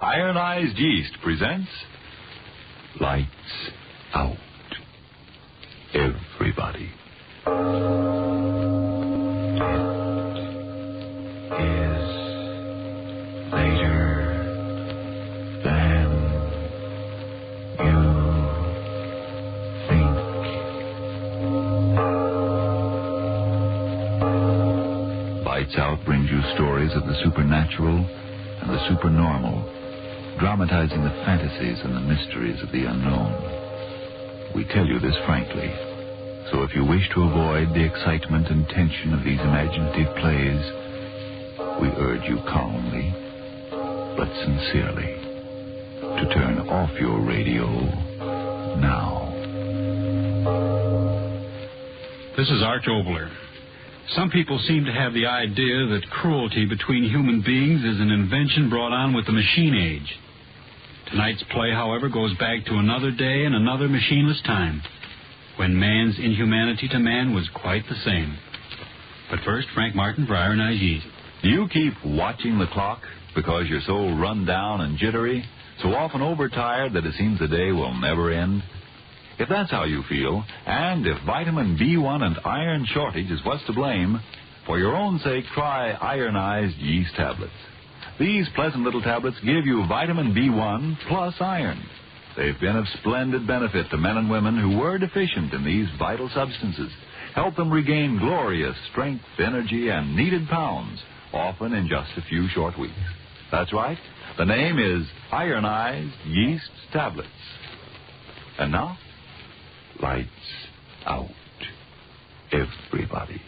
Ironized Yeast presents Lights Out. Everybody. It is later than you think. Lights Out brings you stories of the supernatural and the supernormal, dramatizing the fantasies and the mysteries of the unknown. We tell you this frankly, so if you wish to avoid the excitement and tension of these imaginative plays, we urge you calmly, but sincerely, to turn off your radio now. This is Arch Obler. Some people seem to have the idea that cruelty between human beings is an invention brought on with the machine age. Tonight's play, however, goes back to another day and another machineless time, when man's inhumanity to man was quite the same. But first, Frank Martin for Ironized Yeast. Do you keep watching the clock because you're so run down and jittery, so often overtired that it seems the day will never end? If that's how you feel, and if vitamin B1 and iron shortage is what's to blame, for your own sake, try Ironized Yeast tablets. These pleasant little tablets give you vitamin B1 plus iron. They've been of splendid benefit to men and women who were deficient in these vital substances. Help them regain glorious strength, energy, and needed pounds, often in just a few short weeks. That's right. The name is Ironized Yeast Tablets. And now, lights out. Everybody.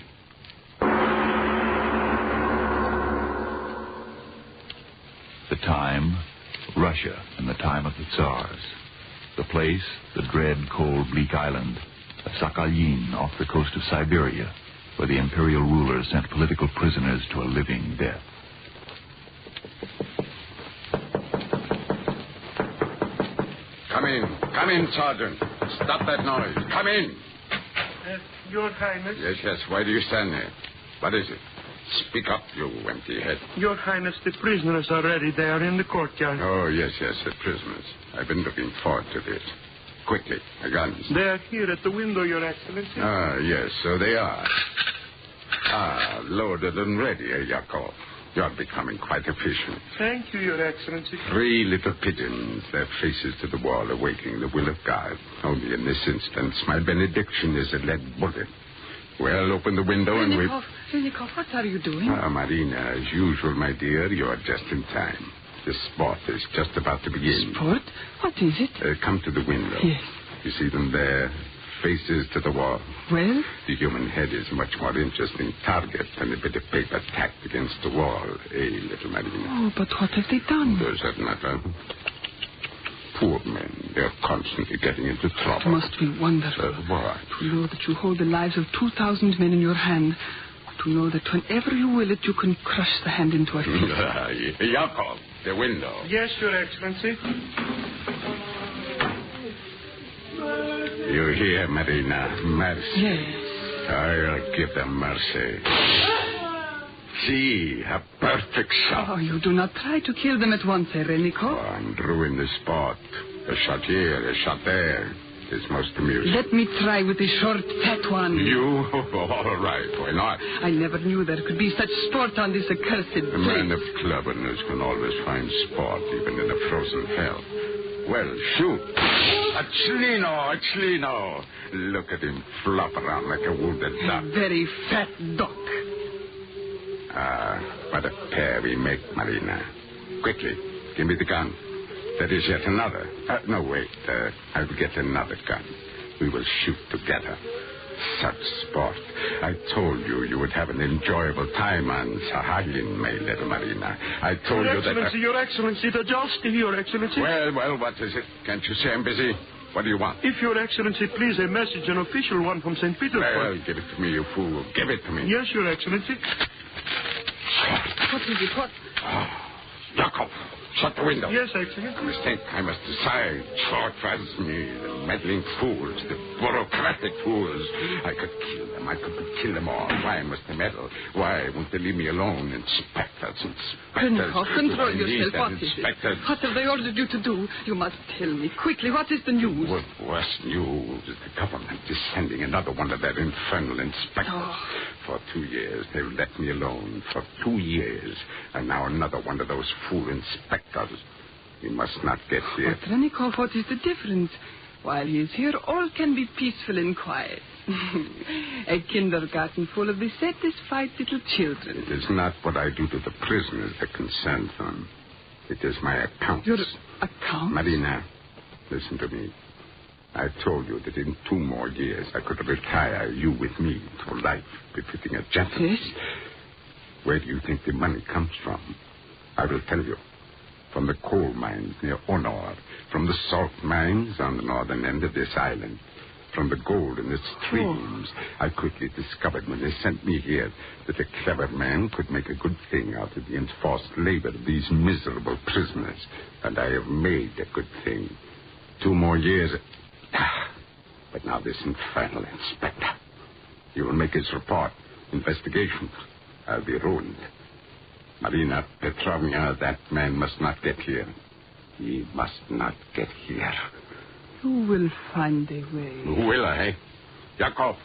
The time, Russia in the time of the Tsars. The place, the dread, cold, bleak island of Sakhalin off the coast of Siberia, where the imperial rulers sent political prisoners to a living death. Come in, Sergeant. Stop that noise. Come in. Your Highness. Yes. Why do you stand there? What is it? Speak up, you empty head. Your Highness, the prisoners are ready. They are in the courtyard. Oh, yes, the prisoners. I've been looking forward to this. Quickly, the guns. They are here at the window, Your Excellency. Ah, yes, so they are. Loaded and ready, Yakov. You're becoming quite efficient. Thank you, Your Excellency. 3 little pigeons, their faces to the wall, awaiting the will of God. Only in this instance, my benediction is a lead bullet. Well, open the window and we... Renikov, what are you doing? Marina, as usual, my dear, you are just in time. The sport is just about to begin. Sport? What is it? Come to the window. Yes. You see them there, faces to the wall. Well? The human head is a much more interesting target than a bit of paper tacked against the wall, little Marina? Oh, but what have they done? Does that matter? Poor men. They're constantly getting into trouble. It must be wonderful. What? To know that you hold the lives of 2,000 men in your hand. To know that whenever you will it, you can crush the hand into a fist. Yakov, the window. Yes, Your Excellency. You hear, Marina? Mercy. Yes. I'll give them mercy. See, a perfect shot. Oh, you do not try to kill them at once, Renikov. And ruin the spot. A shot here, a shot there. It's most amusing. Let me try with the short, fat one. You? All right, why not? I never knew there could be such sport on this accursed place. A man of cleverness can always find sport, even in a frozen hell. Well, shoot. A Chlino. Look at him flop around like a wounded duck. A very fat duck. What a pair we make, Marina. Quickly, give me the gun. There is yet another. No, wait. I will get another gun. We will shoot together. Such sport. I told you would have an enjoyable time on Sakhalin, my little Marina. I told you that... Your Excellency, the justice, Your Excellency. Well, what is it? Can't you say I'm busy? What do you want? If Your Excellency please, a message, an official one from St. Petersburg. Well, give it to me, you fool. Give it to me. Yes, Your Excellency. What is it? What? Yakov. Shut the window. Yes, Excellency. I must think. I must decide. Short was me, the meddling fools, the bureaucratic fools. I could kill them. I could kill them all. Why must they meddle? Why won't they leave me alone? Inspectors. Pennycoff, control yourself. What is inspectors. it? What have they ordered you to do? You must tell me quickly. What is the news? What worse news is the government is sending another one of their infernal inspectors. Oh. For 2 years, they've let me alone. For 2 years. And now another one of those fool inspectors. He must not get here. But, Renikoff, what is the difference? While he is here, all can be peaceful and quiet. A kindergarten full of dissatisfied little children. It is not what I do to the prisoners that concerns them. It is my accounts. Your accounts? Marina, listen to me. I told you that in 2 more years I could retire you with me to life befitting a gentleman. Yes? Where do you think the money comes from? I will tell you. From the coal mines near Honor, from the salt mines on the northern end of this island, from the gold in the streams. I quickly discovered when they sent me here that a clever man could make a good thing out of the enforced labor of these miserable prisoners. And I have made a good thing. 2 more years. But now this infernal inspector. He will make his report. Investigation. I'll be ruined. Marina Petrovna, that man must not get here. He must not get here. You will find a way. Who will I? Yakov,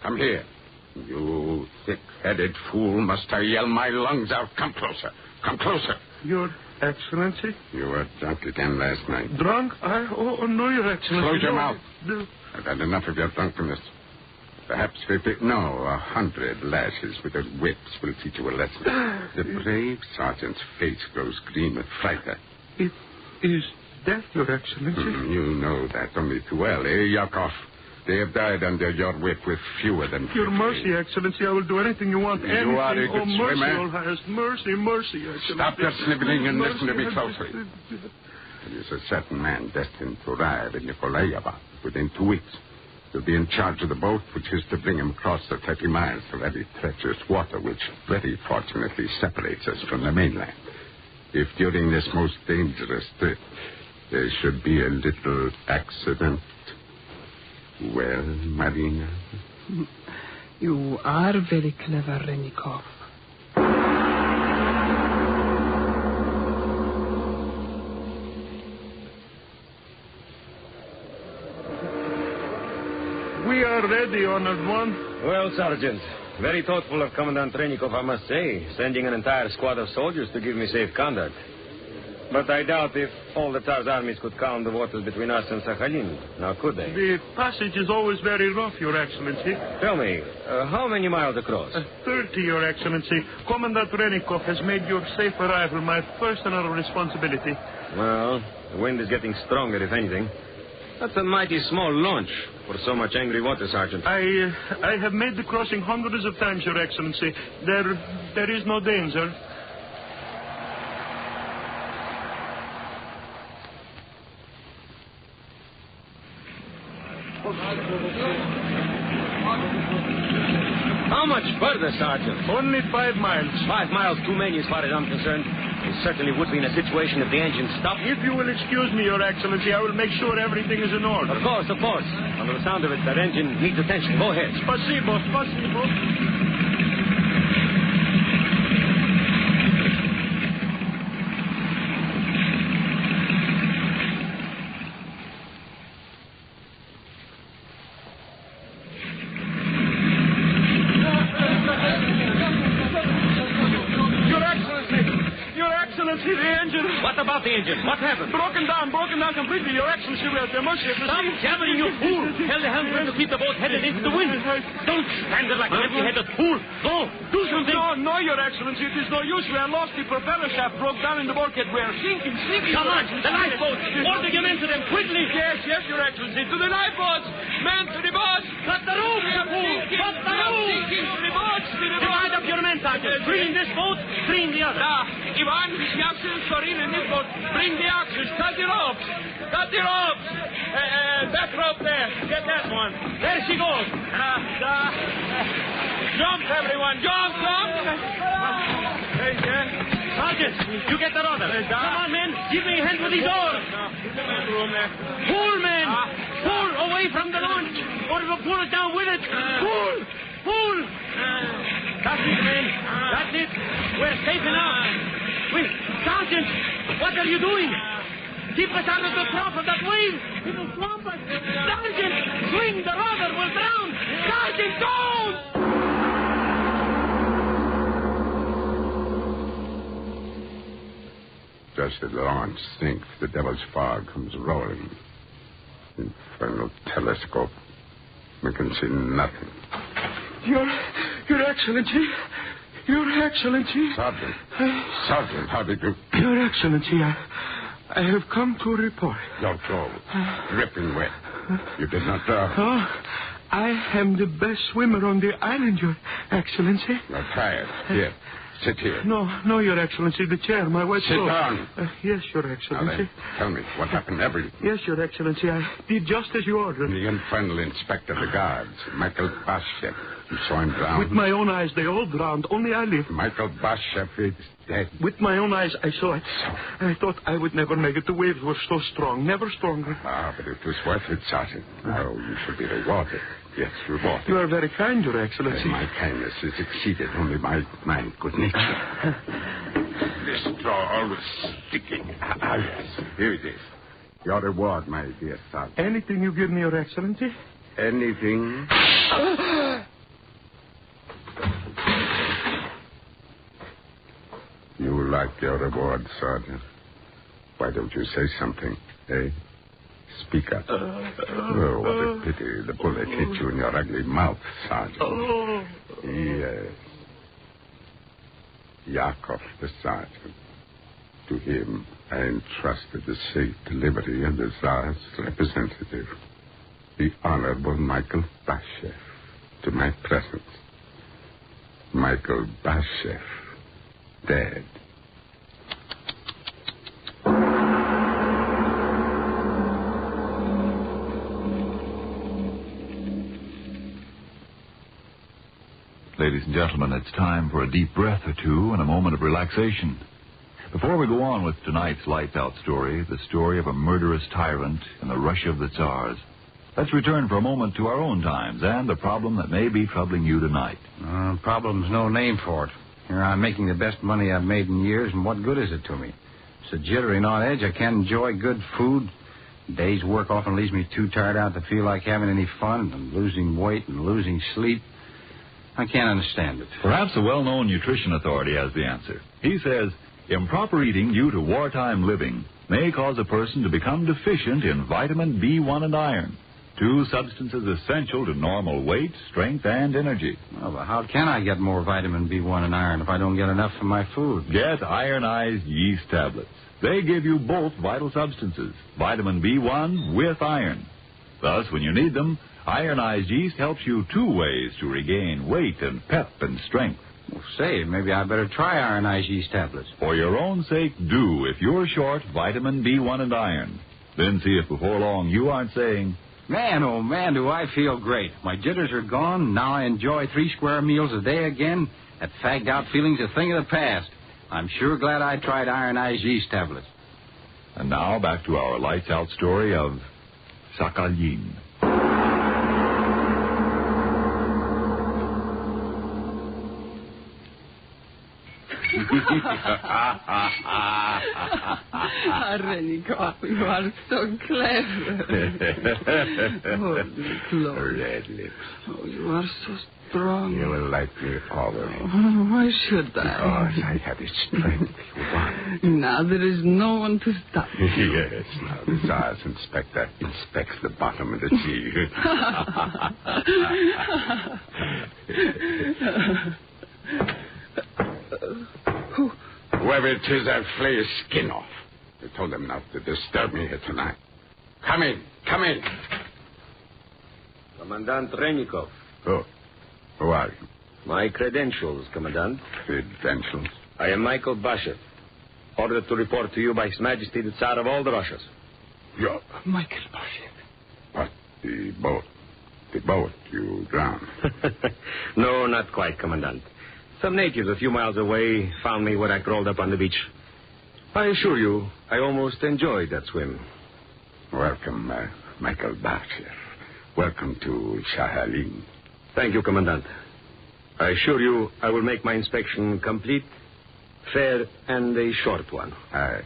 come here. You thick-headed fool. Must I yell my lungs out? Come closer. Come closer. Your Excellency? You were drunk again last night. Drunk? Oh, no, Your Excellency. Close your No, mouth. no. I've had enough of your drunkenness. Perhaps 100 lashes with those whips will teach you a lesson. The brave sergeant's face grows green with fright. It is death, Your Excellency. You know that only too well, eh, Yakov? They have died under your whip with fewer than 50. Your mercy, Excellency. I will do anything you want. You anything. are a good mercy, swimmer. Your Highest. Mercy, Excellency. Stop your sniveling and listen to me Mercy. closely. There is a certain man destined to arrive in Nikolaeva within 2 weeks. He'll be in charge of the boat which is to bring him across the 30 miles of very treacherous water which very fortunately separates us from the mainland. If during this most dangerous trip there should be a little accident, well, Marina? You are very clever, Renikoff. We are ready, Honored One. Well, Sergeant, very thoughtful of Commandant Trenikov, I must say, sending an entire squad of soldiers to give me safe conduct. But I doubt if all the Tsar's armies could calm the waters between us and Sakhalin. Now, could they? The passage is always very rough, Your Excellency. Tell me, how many miles across? 30, Your Excellency. Commandant Trenikov has made your safe arrival my personal responsibility. Well, the wind is getting stronger, if anything. That's a mighty small launch for so much angry water, Sergeant. I have made the crossing hundreds of times, Your Excellency. There is no danger. How much further, Sergeant? Only 5 miles. 5 miles too many as far as I'm concerned. We certainly would be in a situation if the engine stopped. If you will excuse me, Your Excellency, I will make sure everything is in order. Of course. Under the sound of it, that engine needs attention. Go ahead. Спасибо. Excellency, the engine. What about the engine? What happened? Broken down completely, Your Excellency. We have the mercy of the Stop jabbering, you fool! Tell the helmsman to keep the boat headed into the wind. Don't stand there like an empty-headed fool. Go, do something. No, Your Excellency, it is no use. We are lost. The propeller shaft broke down in the bulkhead. We are sinking. Come on, the lifeboats. Order your men to them quickly. Yes, Your Excellency. To the lifeboats. Men to the boats. Cut the rope, you fool. Cut the rope. To the boats. Divide up your men, Sergeant. Three in this boat, three in the other. Ivan, Yaksin, Sorin, and this boat. Bring the axes. Cut the ropes. That rope there. Get that one. There she goes. Jump, everyone. Jump. Hey, Sergeant, you get the rudder. Come on, men. Give me a hand with these oars. Pull, men. Pull away from the launch. Or it will pull us down with it. Pull. Pull. That's it, men. That's it. We're safe enough. Sergeant, what are you doing? Keep us out of the trough of that wave. It will swamp us. Sergeant, swing the rudder. We'll drown. Sergeant, don't! Just as the launch sinks, the devil's fog comes rolling. Infernal telescope. We can see nothing. Your Excellency. Your Excellency. Sergeant. Sergeant, how did you... Your Excellency, I have come to report. Don't go. Dripping wet. You did not drown. Oh, I am the best swimmer on the island, Your Excellency. You're tired. Here. Sit here. No, Your Excellency. The chair, my wet Sit clothes. down. Yes, Your Now Excellency. then, tell me what happened. Everything. Yes, Your Excellency. I did just as you ordered. The infernal inspector of the guards, Michael Bashev. You saw him drown. With my own eyes, they all drowned. Only I lived. Michael Bashev is dead. With my own eyes, I saw it. I thought I would never make it. The waves were so strong, never stronger. Ah, but it was worth it, Sergeant. Oh, you should be rewarded. Yes, rewarded. You are very kind, Your Excellency. My kindness is exceeded only by my good nature. This straw always sticking. Ah, yes. Here it is. Your reward, my dear son. Anything you give me, Your Excellency? Anything? You like your reward, Sergeant. Why don't you say something, eh? Speak up. Oh, what a pity. The bullet hit you in your ugly mouth, Sergeant. Yes. Yakov, the sergeant. To him, I entrusted the safe delivery of the Tsar's representative, the Honorable Michael Bashev, to my presence. Michael Bashev, dead. Ladies and gentlemen, it's time for a deep breath or two and a moment of relaxation. Before we go on with tonight's Lights Out story, the story of a murderous tyrant in the Russia of the Tsars, let's return for a moment to our own times and the problem that may be troubling you tonight. Problem's no name for it. Here I'm making the best money I've made in years, and what good is it to me? So jittery and on edge, I can't enjoy good food. Day's work often leaves me too tired out to feel like having any fun, and losing weight and losing sleep. I can't understand it. Perhaps a well-known nutrition authority has the answer. He says, improper eating due to wartime living may cause a person to become deficient in vitamin B1 and iron, two substances essential to normal weight, strength, and energy. Well, but how can I get more vitamin B1 and iron if I don't get enough from my food? Get ironized yeast tablets. They give you both vital substances, vitamin B1 with iron. Thus, when you need them, ironized yeast helps you two ways to regain weight and pep and strength. Well, say, maybe I better try ironized yeast tablets. For your own sake, do if you're short vitamin B1 and iron. Then see if before long you aren't saying, Man, oh man, do I feel great. My jitters are gone. Now I enjoy 3 square meals a day again. That fagged out feeling's a thing of the past. I'm sure glad I tried ironized yeast tablets. And now back to our Lights Out story of Sakhalin. Renikov, you are so clever. Oh, Red lips. Oh, you are so strong. You will like me always. Oh, why should I? Because I have the strength you want. Now there is no one to stop you. Yes, now the Tsar's inspector inspects the bottom of the sea. Whoever it is, I'll flay his skin off. I told them not to disturb me here tonight. Come in, come in. Commandant Renikov. Oh, who are you? My credentials, Commandant. Credentials? I am Michael Bashev, ordered to report to you by His Majesty the Tsar of all the Russias. You're... Michael Bashev. What? The boat you drowned. No, not quite, Commandant. Some natives a few miles away found me when I crawled up on the beach. I assure you, I almost enjoyed that swim. Welcome, Michael Bashir. Welcome to Sakhalin. Thank you, Commandant. I assure you I will make my inspection complete, fair, and a short one. I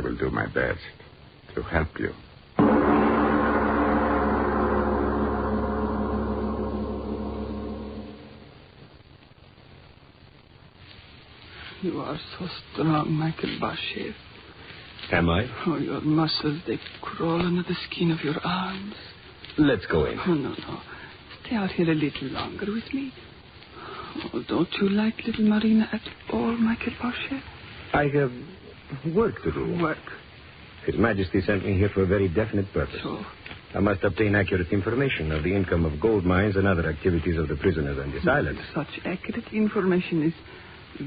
will do my best to help you. You are so strong, Michael Bashir. Am I? Oh, your muscles, they crawl under the skin of your arms. Let's go in. Oh, no. Stay out here a little longer with me. Oh, don't you like little Marina at all, Michael Bashir? I have work to do. Work? His Majesty sent me here for a very definite purpose. So? I must obtain accurate information of the income of gold mines and other activities of the prisoners on this island. Such accurate information is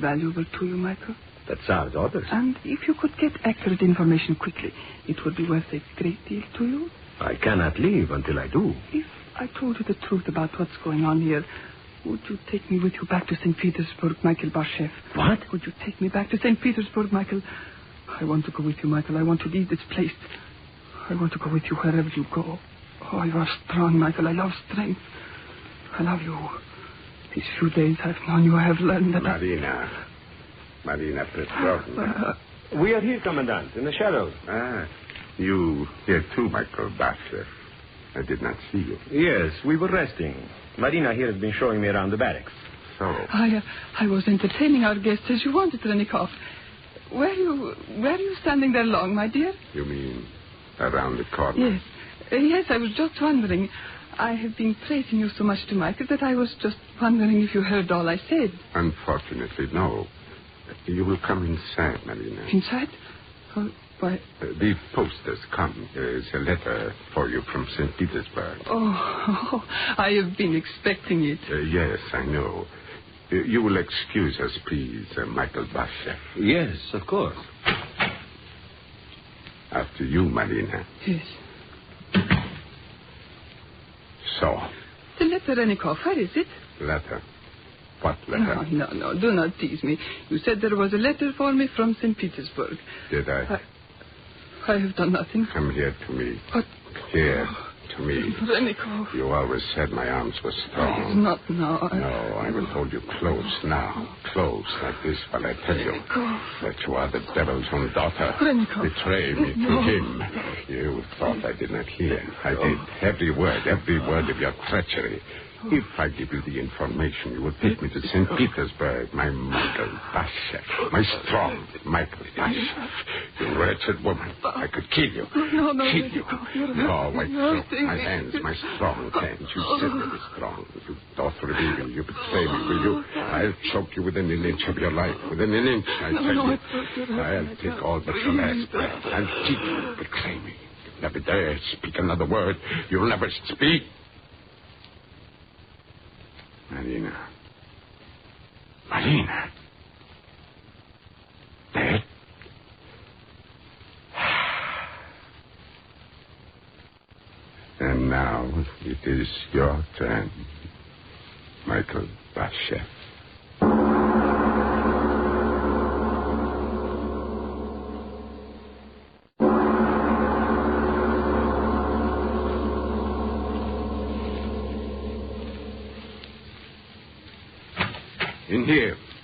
valuable to you, Michael. That's Tsar's orders. And if you could get accurate information quickly, it would be worth a great deal to you. I cannot leave until I do. If I told you the truth about what's going on here, would you take me with you back to St. Petersburg, Michael Bashir? What? Would you take me back to St. Petersburg, Michael? I want to go with you, Michael. I want to leave this place. I want to go with you wherever you go. Oh, you are strong, Michael. I love strength. I love you. These few days I've known you, I have learned that... Marina Petrovna. We are here, Commandant, in the shadows. You here too, Michael Bashir. I did not see you. Yes, we were resting. Marina here has been showing me around the barracks. So? I was entertaining our guests as you wanted, Trenikov. Were you standing there long, my dear? You mean around the corner? Yes. Yes, I was just wondering. I have been praising you so much to Michael that I was just wondering if you heard all I said. Unfortunately, no. You will come inside, Marina. Inside? Oh, why? The post has come. There is a letter for you from St. Petersburg. Oh, I have been expecting it. Yes, I know. You will excuse us, please, Michael Bashir. Yes, of course. After you, Marina. Yes. So? The letter, Trenikov, where is it? Letter? What letter? No, do not tease me. You said there was a letter for me from St. Petersburg. Did I? I have done nothing. Come here to me. What? Here, to me. Trenikov. You always said my arms were strong. It's not now. No, I will hold you close now. Close like this while I tell you that you are the devil's own daughter. Trenikov. Betray me to him. You thought I did not hear. I did. Every word of your treachery. If I give you the information, you will take me to St. Petersburg, my Michael Bashir. My strong Michael Bashir. You wretched woman. I could kill you. No. Kill you. No, my throat, my hands, my strong hands. You said they were strong. You daughter of evil. You betray me, will you? I'll choke you within an inch of your life. Within an inch, I tell you. I'll take all but your last breath. I'll keep you. Betray me. You'll never dare speak another word. You'll never speak. Marina. Dead? And now it is your turn, Michael Bashir.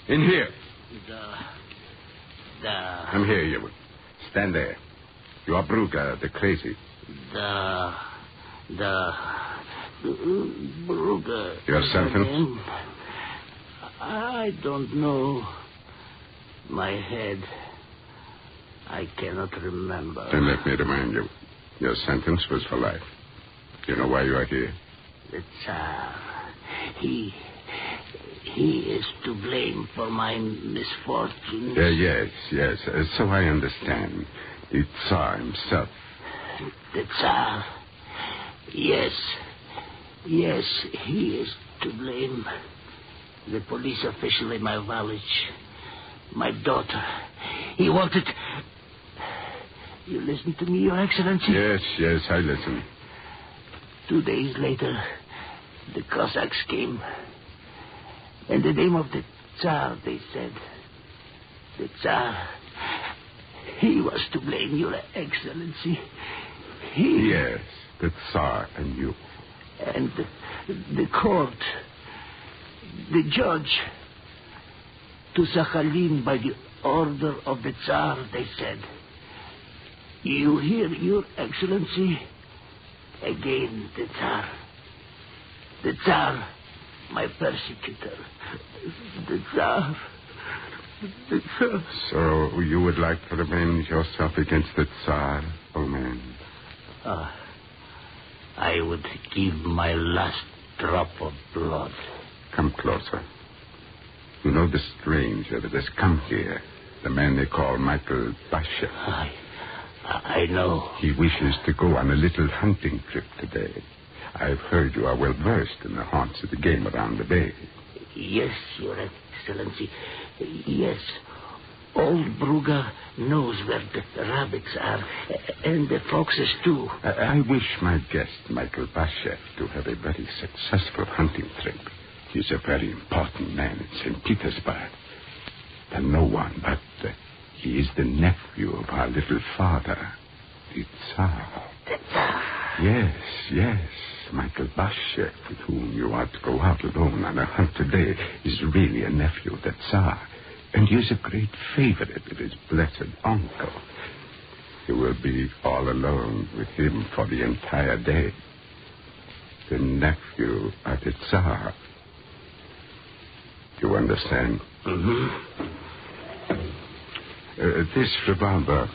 In here. Come here, you. Stand there. You are Bruga, the crazy. Bruga. Your sentence? I don't know. My head. I cannot remember. Then let me remind you. Your sentence was for life. You know why you are here? The Tsar. He is to blame for my misfortunes. Yes. So I understand. The Tsar himself. The Tsar. Yes, he is to blame. The police official in my village. My daughter. He wanted... You listen to me, Your Excellency? Yes, I listen. 2 days later, the Cossacks came. In the name of the Tsar, they said. The Tsar. He was to blame, Your Excellency. Yes, the Tsar and you. And the court. The judge. To Sakhalin by the order of the Tsar, they said. You hear, Your Excellency? Again, the Tsar. The Tsar, my persecutor. The Tsar. The Tsar. So you would like to revenge yourself against the Tsar, old man? I would give my last drop of blood. Come closer. You know the stranger that has come here, the man they call Michael Bashev. I know. He wishes to go on a little hunting trip today. I've heard you are well versed in the haunts of the game around the bay. Yes, Your Excellency. Yes. Old Brugger knows where the rabbits are, and the foxes, too. I wish my guest, Michael Bashev, to have a very successful hunting trip. He's a very important man in St. Petersburg. And no one but he is the nephew of our little father, the Tsar. The Tsar? Yes. Michael Bashev, with whom you are to go out alone on a hunt today, is really a nephew of the Tsar. And he is a great favorite of his blessed uncle. You will be all alone with him for the entire day. The nephew of the Tsar. You understand? Mm-hmm. This revolver,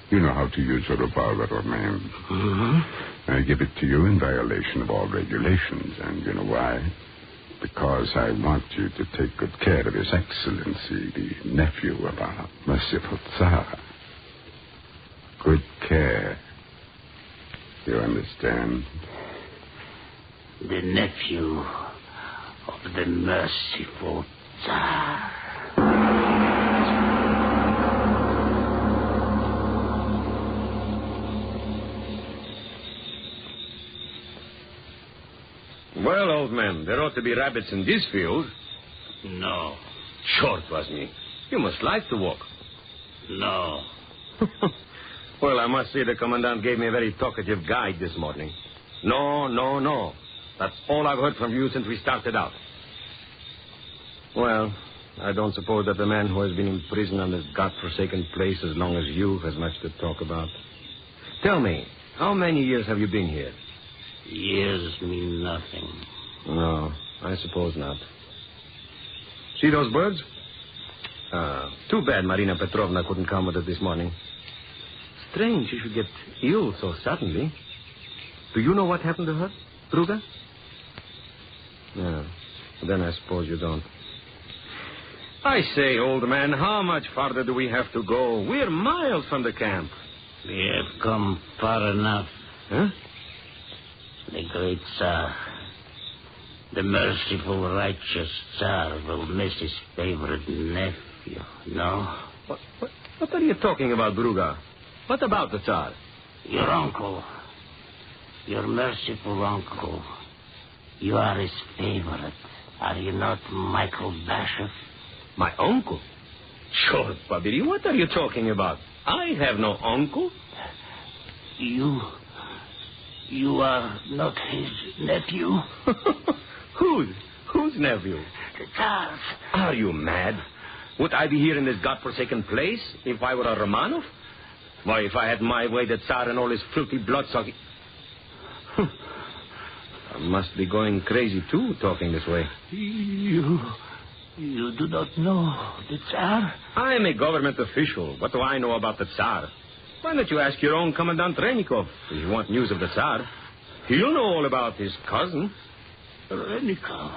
you know how to use a revolver, old man. Mm-hmm. I give it to you in violation of all regulations, and you know why? Because I want you to take good care of His Excellency, the nephew of our merciful Tsar. Good care. You understand? The nephew of the merciful Tsar. Well, old man, there ought to be rabbits in this field. No. Short was me. You must like to walk. No. Well, I must say the commandant gave me a very talkative guide this morning. No. That's all I've heard from you since we started out. Well, I don't suppose that the man who has been in prison on this godforsaken place as long as you has much to talk about. Tell me, how many years have you been here? Years mean nothing. No, I suppose not. See those birds? Too bad Marina Petrovna couldn't come with us this morning. Strange she should get ill so suddenly. Do you know what happened to her, Druga? No. Then I suppose you don't. I say, old man, how much farther do we have to go? We're miles from the camp. We have come far enough. Huh? The great Tsar, the merciful, righteous Tsar will miss his favorite nephew, no? What are you talking about, Druga? What about the Tsar? Your uncle. Your merciful uncle. You are his favorite. Are you not, Michael Bashev? My uncle? Sure, Babiri, what are you talking about? I have no uncle. You are not his nephew? Whose nephew? The Tsar's. Are you mad? Would I be here in this godforsaken place if I were a Romanov? Why, if I had my way, the Tsar and all his filthy bloodsucking... I must be going crazy, too, talking this way. You do not know the Tsar? I'm a government official. What do I know about the Tsar? Why don't you ask your own Commandant Renikov if you want news of the Tsar? He'll know all about his cousin. Renikov.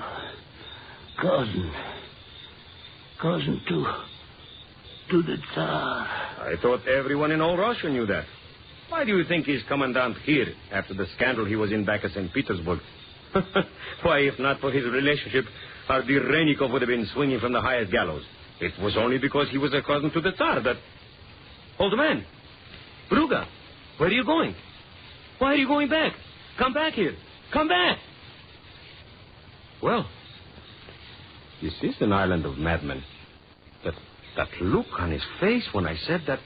Cousin to the Tsar. I thought everyone in all Russia knew that. Why do you think he's commandant here after the scandal he was in back at St. Petersburg? Why, if not for his relationship, our dear Renikov would have been swinging from the highest gallows. It was only because he was a cousin to the Tsar that... Old man, Druga, where are you going? Why are you going back? Come back here. Come back. Well, This is an island of madmen. That look on his face when I said that...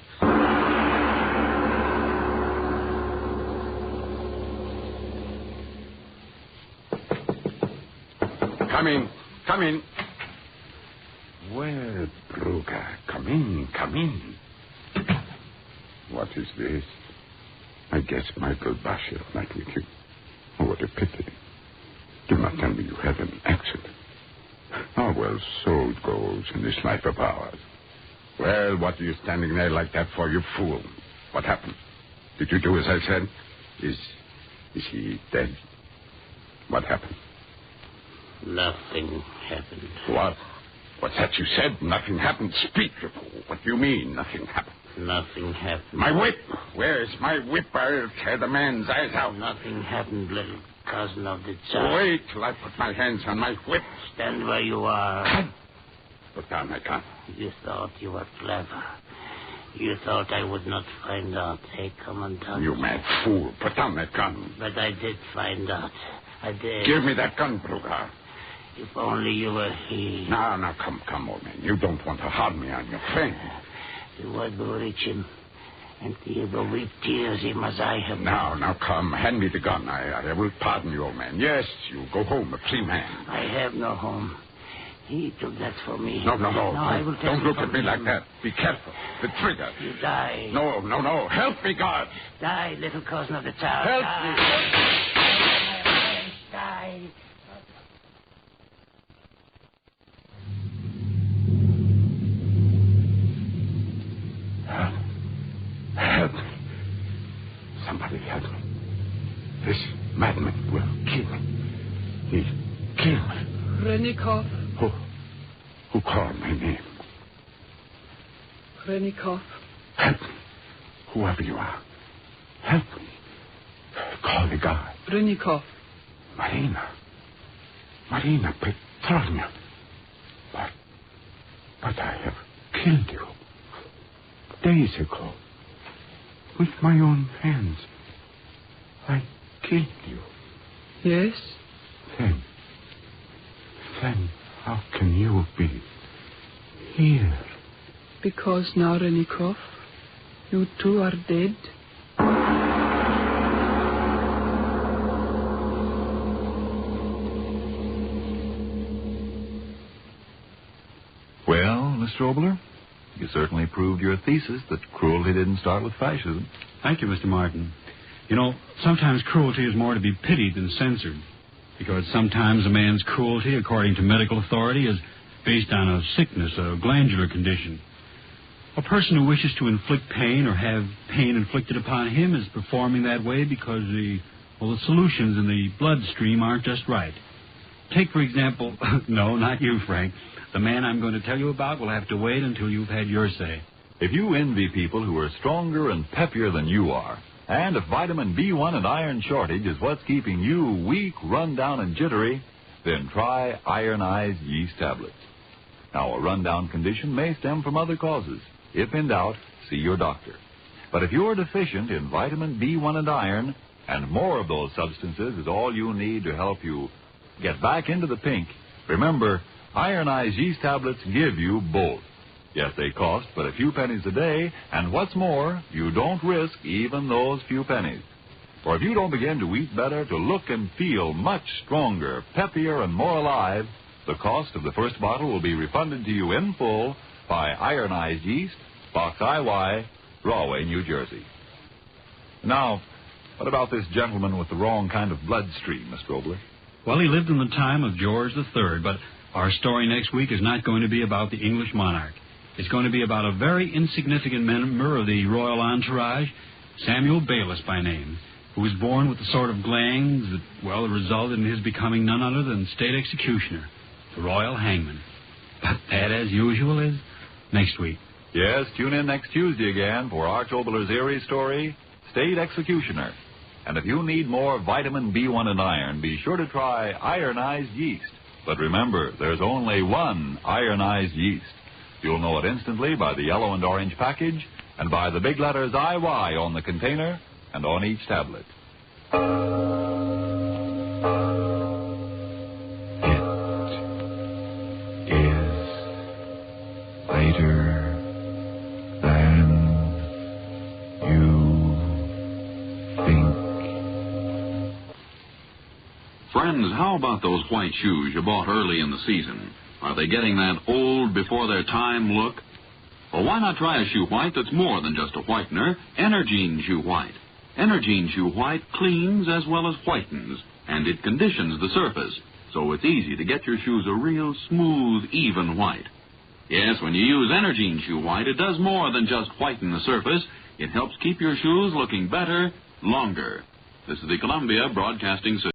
Come in. Come in. Well, Brugger, come in. Come in. What is this? I guess Michael Basher night with you. Oh, what a pity. Do not tell me you had an accident. Oh, well, so it goes in this life of ours. Well, what are you standing there like that for, you fool? What happened? Did you do as I said? Is he dead? What happened? Nothing happened. What? What's that you said? Nothing happened. Speak. What do you mean, nothing happened? Nothing happened. My whip! Where's my whip? I'll tear the man's eyes out. Nothing happened, little cousin of the Tsar. Wait till I put my hands on my whip. Stand where you are. Put down my gun. You thought you were clever. You thought I would not find out, eh, Commandant? You mad fool. Put down that gun. But I did find out. I did. Give me that gun, Brugger. If only you were here. Now, come, old man. You don't want to harm me on your friend. You would reach him, and he will weep tears him as I have. Now, come. Hand me the gun. I will pardon you, old man. Yes, you go home a free man. I have no home. He took that for me. No. I will don't look at me like that. Be careful. The trigger. You die. No. Help me, God. Die, little cousin of the Tsar. Help me. Die. Help me. Somebody help me. This madman will kill me. He'll kill me. Rennikov. Who called my name? Rennikov. Help me. Whoever you are. Help me. Call the guard. Rennikov. Marina Petrovna. But I have killed you. Days ago. With my own hands. I killed you. Yes? Then how can you be here? Because now, Rennikov, you too are dead. Well, Mr. Obler, you certainly proved your thesis that cruelty didn't start with fascism. Thank you, Mr. Martin. You know, sometimes cruelty is more to be pitied than censored. Because sometimes a man's cruelty, according to medical authority, is based on a sickness, a glandular condition. A person who wishes to inflict pain or have pain inflicted upon him is performing that way because the solutions in the bloodstream aren't just right. Take, for example, no, not you, Frank. The man I'm going to tell you about will have to wait until you've had your say. If you envy people who are stronger and peppier than you are, and if vitamin B1 and iron shortage is what's keeping you weak, run down, and jittery, then try ironized yeast tablets. Now, a rundown condition may stem from other causes. If in doubt, see your doctor. But if you're deficient in vitamin B1 and iron, and more of those substances is all you need to help you get back into the pink, remember, ironized yeast tablets give you both. Yes, they cost but a few pennies a day, and what's more, you don't risk even those few pennies. For if you don't begin to eat better, to look and feel much stronger, peppier, and more alive, the cost of the first bottle will be refunded to you in full by Ironized Yeast, Box IY, Rahway, New Jersey. Now, what about this gentleman with the wrong kind of bloodstream, Mr. Obler? Well, he lived in the time of George III, but our story next week is not going to be about the English monarch. It's going to be about a very insignificant member of the royal entourage, Samuel Bayliss by name, who was born with the sort of glands that, resulted in his becoming none other than state executioner, the royal hangman. But that, as usual, is next week. Yes, tune in next Tuesday again for Arch Obler's eerie story, State Executioner. And if you need more vitamin B1 and iron, be sure to try ironized yeast. But remember, there's only one ironized yeast. You'll know it instantly by the yellow and orange package and by the big letters IY on the container and on each tablet. Friends, how about those white shoes you bought early in the season? Are they getting that old before their time look? Well, why not try a shoe white that's more than just a whitener? Energine Shoe White. Energine Shoe White cleans as well as whitens, and it conditions the surface, so it's easy to get your shoes a real smooth, even white. Yes, when you use Energine Shoe White, it does more than just whiten the surface. It helps keep your shoes looking better, longer. This is the Columbia Broadcasting System.